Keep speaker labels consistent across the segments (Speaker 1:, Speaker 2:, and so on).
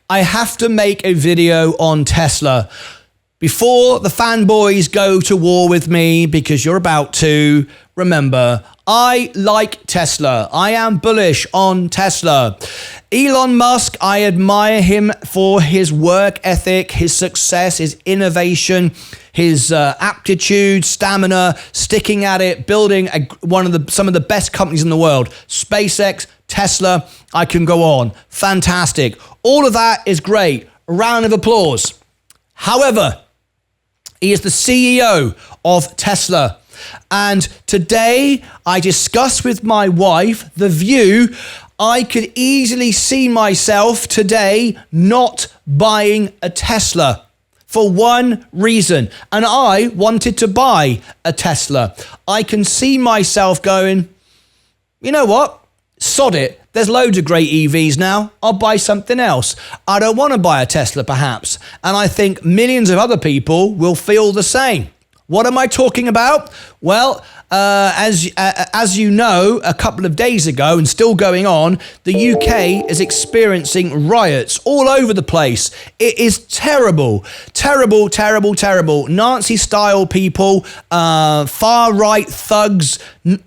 Speaker 1: I have to make a video on Tesla. Before the fanboys go to war with me, because you're about to, remember, I like Tesla. I am bullish on Tesla. Elon Musk, I admire him for his work ethic, his success, his innovation, his aptitude, stamina, sticking at it, building some of the best companies in the world. SpaceX, Tesla, I can go on. Fantastic. All of that is great. A round of applause. However, he is the CEO of Tesla. And today I discussed with my wife the view I could easily see myself today not buying a Tesla for one reason. And I wanted to buy a Tesla. I can see myself going, you know what? Sod it. There's loads of great EVs now. I'll buy something else. I don't want to buy a Tesla perhaps. And I think millions of other people will feel the same. What am I talking about? Well, as you know, a couple of days ago and still going on, the UK is experiencing riots all over the place. It is terrible, terrible, terrible, terrible. Nazi-style people, far-right thugs,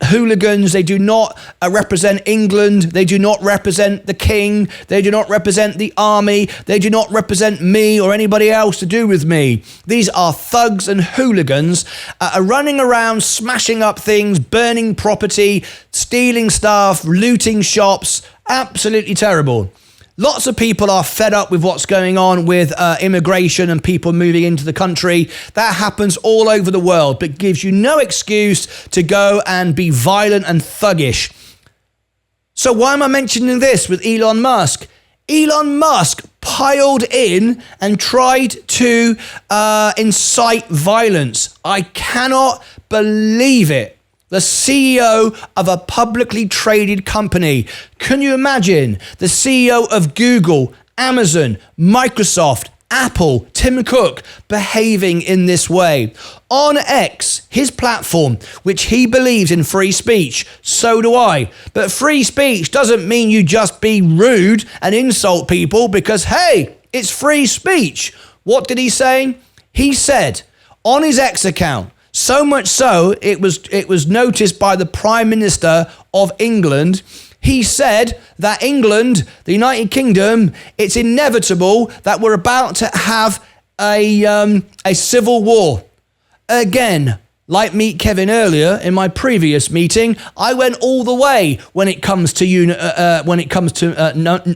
Speaker 1: hooligans. They do not represent England. They do not represent the king. They do not represent the army. They do not represent me or anybody else to do with me. These are thugs and hooligans are running around, smashing up things, burning property, stealing stuff, looting shops. Absolutely terrible. Lots of people are fed up with what's going on with immigration and people moving into the country. That happens all over the world, but gives you no excuse to go and be violent and thuggish. So why am I mentioning this with Elon Musk? Elon Musk piled in and tried to incite violence. I cannot believe it. The CEO of a publicly traded company. Can you imagine the CEO of Google, Amazon, Microsoft, Apple, Tim Cook behaving in this way? On X, his platform, which he believes in free speech, so do I. But free speech doesn't mean you just be rude and insult people because, hey, it's free speech. What did he say? He said on his X account, so much so it was noticed by the Prime Minister of England. He said that England, the United Kingdom, it's inevitable that we're about to have a civil war. Again, like Meet Kevin earlier in my previous meeting, I went all the way when it comes to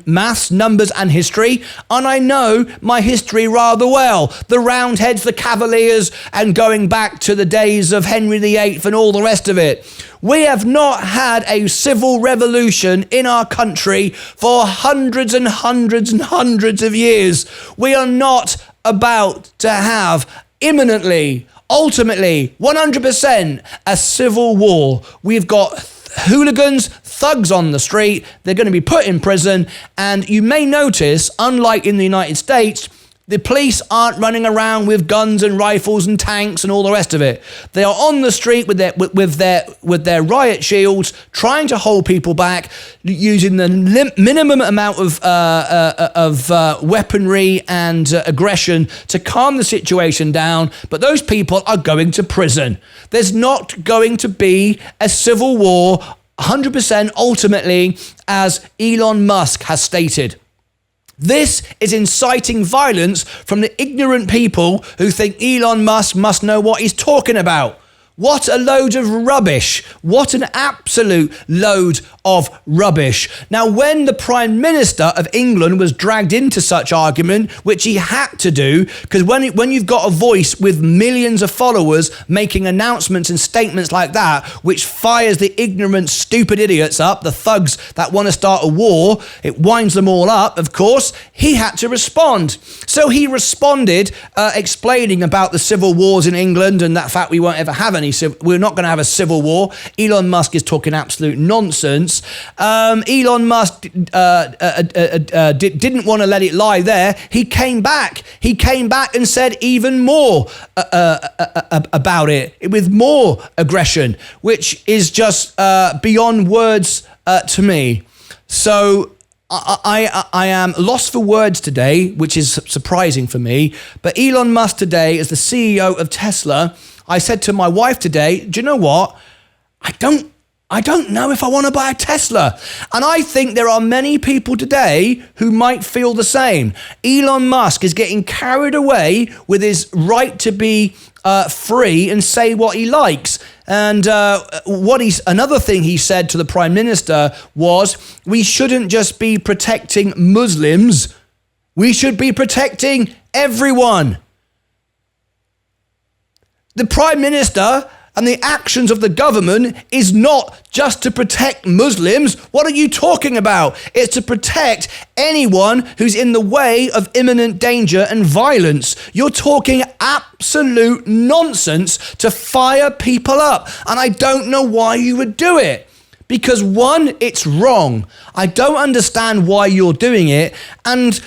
Speaker 1: maths, numbers, and history, and I know my history rather well. The Roundheads, the Cavaliers, and going back to the days of Henry VIII and all the rest of it. We have not had a civil revolution in our country for hundreds and hundreds and hundreds of years. We are not about to have imminently, ultimately, 100% a civil war. We've got hooligans, thugs on the street. They're going to be put in prison. And you may notice, unlike in the United States, the police aren't running around with guns and rifles and tanks and all the rest of it. They are on the street with their riot shields, trying to hold people back, using the minimum amount of weaponry and aggression to calm the situation down. But those people are going to prison. There's not going to be a civil war 100% ultimately, as Elon Musk has stated. This is inciting violence from the ignorant people who think Elon Musk must know what he's talking about. What a load of rubbish. What an absolute load of rubbish. Now, when the Prime Minister of England was dragged into such argument, which he had to do, because when you've got a voice with millions of followers making announcements and statements like that, which fires the ignorant, stupid idiots up, the thugs that want to start a war, it winds them all up, of course, he had to respond. So he responded, explaining about the civil wars in England and that fact we won't ever have any. We're not going to have a civil war. Elon Musk is talking absolute nonsense. Elon Musk didn't want to let it lie there. He came back. He came back and said even more about it with more aggression, which is just beyond words to me. So I am lost for words today, which is surprising for me. But Elon Musk today is the CEO of Tesla. I said to my wife today, do you know what? I don't know if I want to buy a Tesla. And I think there are many people today who might feel the same. Elon Musk is getting carried away with his right to be free and say what he likes. And another thing he said to the Prime Minister was, we shouldn't just be protecting Muslims, we should be protecting everyone. The Prime Minister and the actions of the government is not just to protect Muslims. What are you talking about? It's to protect anyone who's in the way of imminent danger and violence. You're talking absolute nonsense to fire people up. And I don't know why you would do it. Because one, it's wrong. I don't understand why you're doing it. And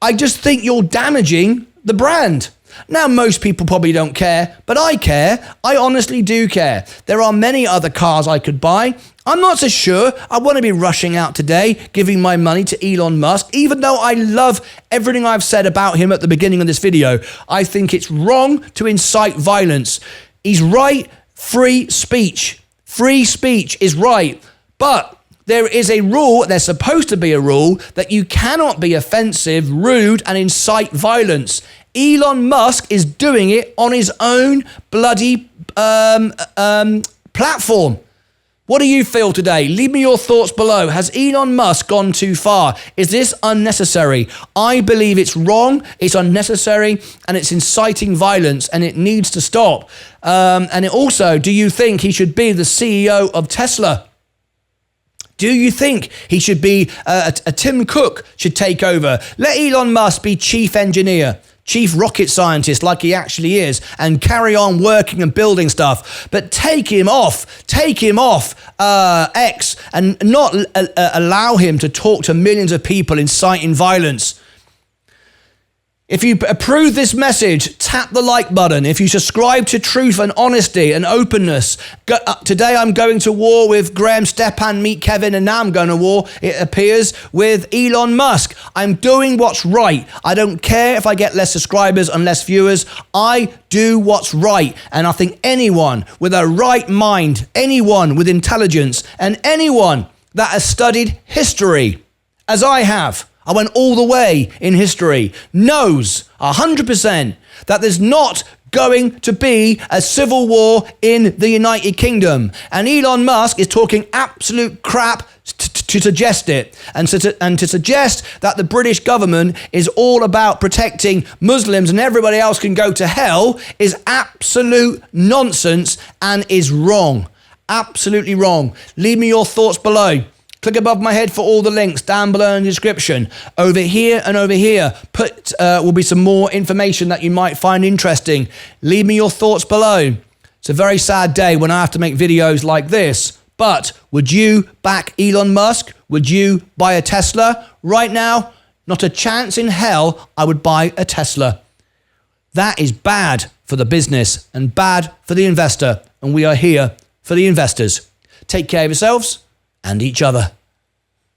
Speaker 1: I just think you're damaging the brand. Now, most people probably don't care, but I care. I honestly do care. There are many other cars I could buy. I'm not so sure I want to be rushing out today, giving my money to Elon Musk, even though I love everything I've said about him at the beginning of this video. I think it's wrong to incite violence. He's right. Free speech. Free speech is right. But there is a rule, there's supposed to be a rule, that you cannot be offensive, rude, and incite violence. Elon Musk is doing it on his own bloody platform. What do you feel today? Leave me your thoughts below. Has Elon Musk gone too far? Is this unnecessary? I believe it's wrong, it's unnecessary, and it's inciting violence, and it needs to stop. And it also, do you think he should be the CEO of Tesla? Do you think he should be, a Tim Cook should take over? Let Elon Musk be chief engineer, chief rocket scientist like he actually is, and carry on working and building stuff. But take him off X, and not allow him to talk to millions of people inciting violence. If you approve this message, tap the like button. If you subscribe to truth and honesty and openness, today I'm going to war with Graham, Stepan, Meet Kevin, and now I'm going to war, it appears, with Elon Musk. I'm doing what's right. I don't care if I get less subscribers and less viewers. I do what's right. And I think anyone with a right mind, anyone with intelligence, and anyone that has studied history, as I have, I went all the way in history, knows 100% that there's not going to be a civil war in the United Kingdom. And Elon Musk is talking absolute crap to suggest it. And to suggest that the British government is all about protecting Muslims and everybody else can go to hell is absolute nonsense and is wrong. Absolutely wrong. Leave me your thoughts below. Click above my head for all the links down below in the description. Over here and over here will be some more information that you might find interesting. Leave me your thoughts below. It's a very sad day when I have to make videos like this. But would you back Elon Musk? Would you buy a Tesla? Right now, not a chance in hell I would buy a Tesla. That is bad for the business and bad for the investor. And we are here for the investors. Take care of yourselves and each other.